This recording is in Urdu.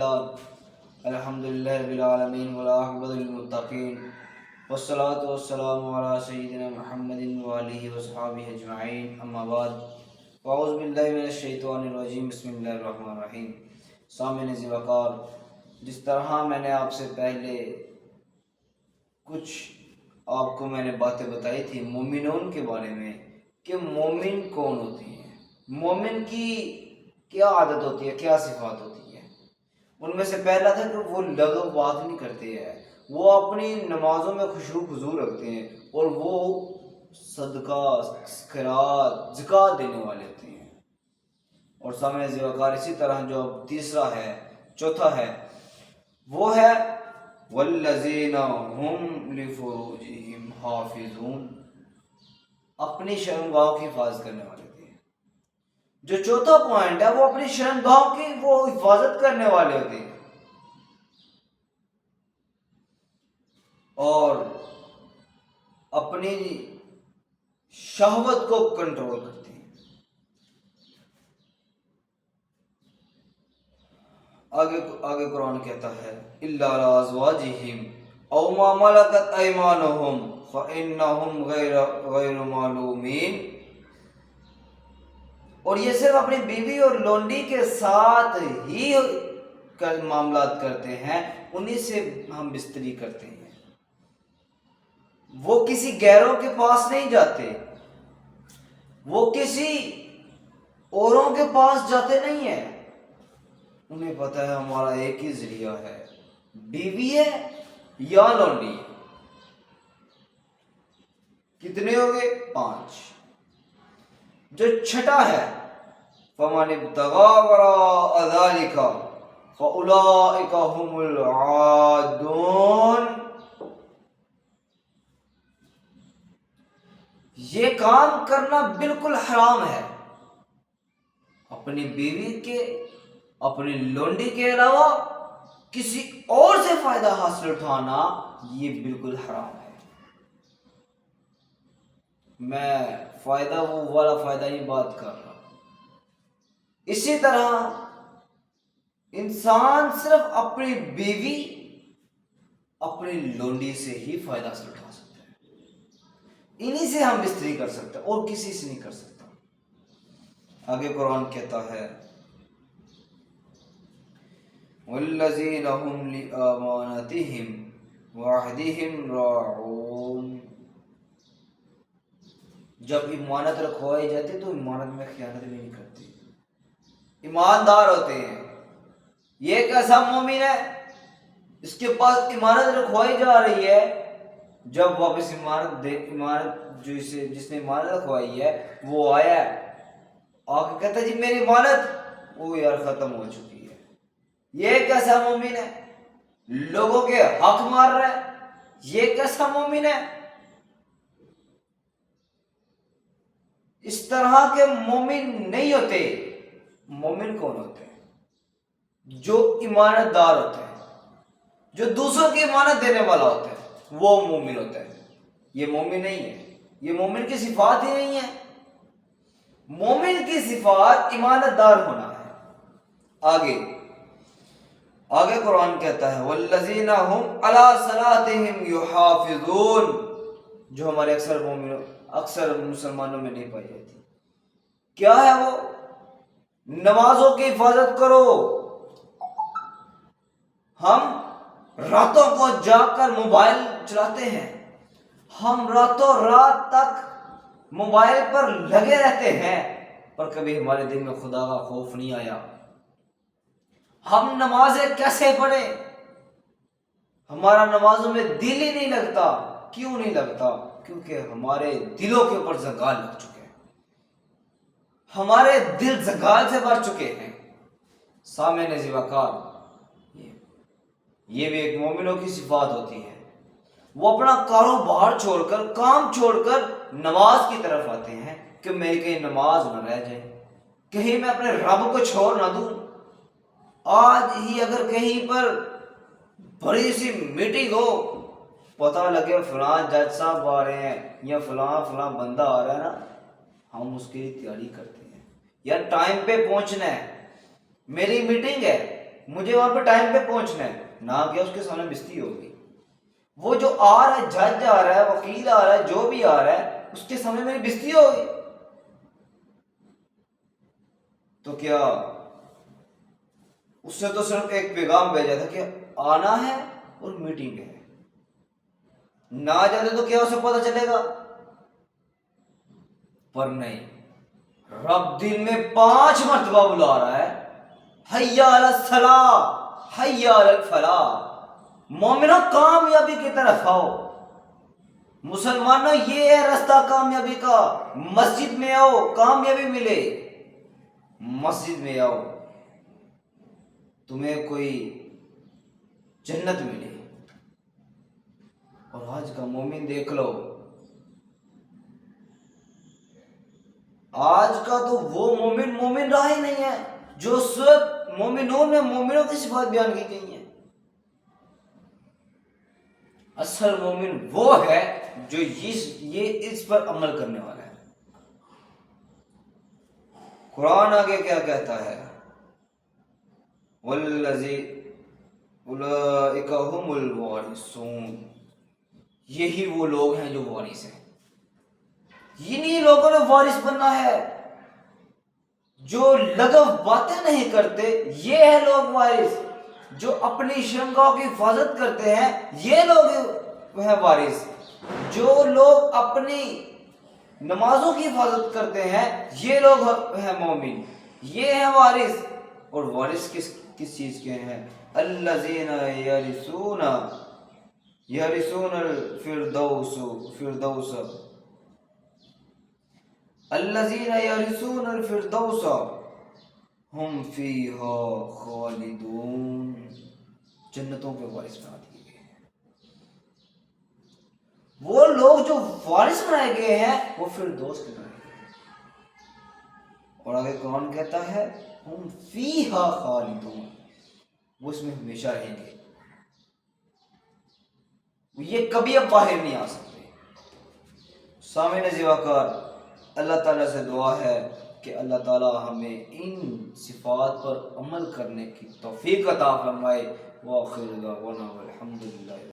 الحمدللہ رب العالمین والعاقبۃ للمتقین والصلاۃ والسلام علی سیدنا محمد وآلہ وصحبہ اجمعین، اما بعد، اعوذ باللہ من الشیطان الرجیم، بسم اللہ الرحمن الرحیم۔ سامعین ذی وقار، جس طرح میں نے آپ سے پہلے کچھ آپ کو میں نے باتیں بتائی تھی مومنون کے بارے میں کہ مومن کون ہوتے ہیں، مومن کی کیا عادت ہوتی ہے، کیا صفات ہوتی ہے۔ ان میں سے پہلا تھا کہ وہ لغو بات نہیں کرتے ہیں، وہ اپنی نمازوں میں خشوع خضوع رکھتے ہیں اور وہ صدقہ، خیرات، زکوٰۃ دینے والے ہوتے ہیں۔ اور سامنے ذی وقار اسی طرح جو تیسرا ہے، چوتھا ہے، وہ ہے والذین هم لفروجہم حافظون، اپنی شرمگاہوں کی حفاظت کرنے والے ہوتے ہیں۔ جو چوتھا پوائنٹ ہے وہ اپنی شرمگاہوں کی وہ حفاظت کرنے والے ہوتے ہیں اور اپنی شہوت کو کنٹرول کرتے ہیں۔ آگے قرآن کہتا ہے الا علی ازواجہم او ما ملکت ایمانہم فانہم غیر معلومین، اور یہ صرف اپنی بیوی اور لونڈی کے ساتھ ہی معاملات کرتے ہیں، انہی سے ہم بستری کرتے ہیں، وہ کسی غیروں کے پاس نہیں جاتے، وہ کسی اوروں کے پاس جاتے نہیں ہیں۔ انہیں پتہ ہے ہمارا ایک ہی ذریعہ ہے، بیوی ہے یا لونڈی۔ کتنے ہو گئے؟ 5۔ جو چھٹا ہے فَمَنِ ابْتَغَىٰ وَرَاءَ ذَٰلِكَ فَأُولَٰئِكَ هُمُ الْعَادُونَ، یہ کام کرنا بالکل حرام ہے، اپنی بیوی کے، اپنی لونڈی کے علاوہ کسی اور سے فائدہ حاصل اٹھانا یہ بالکل حرام ہے۔ میں فائدہ وہ والا فائدہ ہی بات کر رہا ہوں۔ اسی طرح انسان صرف اپنی بیوی، اپنی لونڈی سے ہی فائدہ حاصل اٹھا سکتا ہے، انہی سے ہم بستری کر سکتے ہیں اور کسی سے نہیں کر سکتا۔ آگے قرآن کہتا ہے والذین هم لأمانتهم وعہدہم راعون، جب امانت رکھوائی جاتی تو امانت میں خیانت بھی نہیں کرتی، ایماندار ہوتے ہیں۔ یہ ایک ایسا مومن ہے اس کے پاس امانت رکھوائی جا رہی ہے، جب واپس امانت جس نے امانت رکھوائی ہے وہ آیا ہے، آ کے کہتا ہے جی میری امانت، وہ یار ختم ہو چکی ہے۔ یہ ایک ایسا مومن ہے لوگوں کے حق مار رہا ہے، یہ ایک ایسا مومن ہے۔ اس طرح کے مومن نہیں ہوتے۔ مومن کون ہوتے ہیں؟ جو امانت دار ہوتے ہیں، جو دوسروں کی امانت دینے والا ہوتا ہے، وہ مومن ہوتا ہے۔ یہ مومن نہیں ہے، یہ مومن کی صفات ہی نہیں ہے۔ مومن کی صفات ایمانت دار ہونا ہے۔ آگے قرآن کہتا ہے والذین هم علی صلاتہم یحافظون، جو ہمارے اکثر مسلمانوں میں نہیں پائی جاتی۔ کیا ہے وہ؟ نمازوں کی حفاظت کرو۔ ہم راتوں کو جاگ کر موبائل چلاتے ہیں، ہم راتوں رات تک موبائل پر لگے رہتے ہیں، پر کبھی ہمارے دل میں خدا کا خوف نہیں آیا۔ ہم نمازیں کیسے پڑھیں؟ ہمارا نمازوں میں دل ہی نہیں لگتا۔ کیوں نہیں لگتا؟ کیونکہ ہمارے دلوں کے اوپر زنگال لگ چکے ہیں، ہمارے دل زنگال سے بھر چکے ہیں۔ سامعین ذی وقار، یہ بھی ایک مومنوں کی صفات ہوتی ہے، وہ اپنا کاروبار چھوڑ کر، کام چھوڑ کر نماز کی طرف آتے ہیں کہ میری کہیں نماز نہ رہ جائے، کہیں میں اپنے رب کو چھوڑ نہ دوں۔ آج ہی اگر کہیں پر بڑی سی میٹنگ ہو، پتہ لگے فلاں جج صاحب آ رہے ہیں یا فلاں بندہ آ رہا ہے نا، ہم اس کی تیاری کرتے ہیں، یا ٹائم پہ پہنچنا ہے، میری میٹنگ ہے، مجھے وہاں پہ ٹائم پہ پہنچنا ہے، نہ کہ اس کے سامنے بستی ہوگی۔ وہ جو آ رہا ہے، جج آ رہا ہے، وکیل آ رہا ہے، جو بھی آ رہا ہے، اس کے سامنے میری بستی ہوگی؟ تو کیا اس سے تو صرف ایک پیغام بھیجا تھا کہ آنا ہے اور میٹنگ ہے، نہ جاتے تو کیا اسے پتہ چلے گا؟ پر نہیں، رب دل میں 5 مرتبہ بلا رہا ہے، حی علی الصلاۃ، حی علی الفلاح، مومنوں کامیابی کی طرف آؤ، مسلمانوں یہ ہے راستہ کامیابی کا، مسجد میں آؤ کامیابی ملے، مسجد میں آؤ تمہیں کوئی جنت ملے۔ اور آج کا مومن دیکھ لو، آج کا تو وہ مومن رہا ہی نہیں ہے جو سورۃ مومنون میں مومنوں کی صفات بیان کی گئی ہیں۔ اصل مومن وہ ہے جو اس پر عمل کرنے والا ہے۔ قرآن آگے کیا کہتا ہے؟ اولئک هم الوارثون، یہی وہ لوگ ہیں جو وارث ہیں۔ انہی لوگوں نے وارث بننا ہے، جو لغو باتیں نہیں کرتے یہ ہے لوگ وارث، جو اپنی شرمگاہوں کی حفاظت کرتے ہیں یہ لوگ ہیں وارث، جو لوگ اپنی نمازوں کی حفاظت کرتے ہیں یہ لوگ ہیں مومن، یہ ہیں وارث۔ اور وارث کس چیز کے ہیں؟ الذین یرثون الفردوس، الذین یرثون الفردوس ہم فیہا خالدون، جنتوں کے وارث بنا دیے گئے ہیں۔ وہ لوگ جو وارث بنائے گئے ہیں وہ فردوس کے بنائے گئے ہیں۔ اور آگے قرآن کہتا ہے ہم فیہا خالدون، وہ اس میں ہمیشہ رہیں گے، یہ کبھی اب باہر نہیں آ سکتے۔ سامعین عزیز وقار، اللہ تعالیٰ سے دعا ہے کہ اللہ تعالیٰ ہمیں ان صفات پر عمل کرنے کی توفیق عطا فرمائے۔ وآخر دعوانا والحمد للہ۔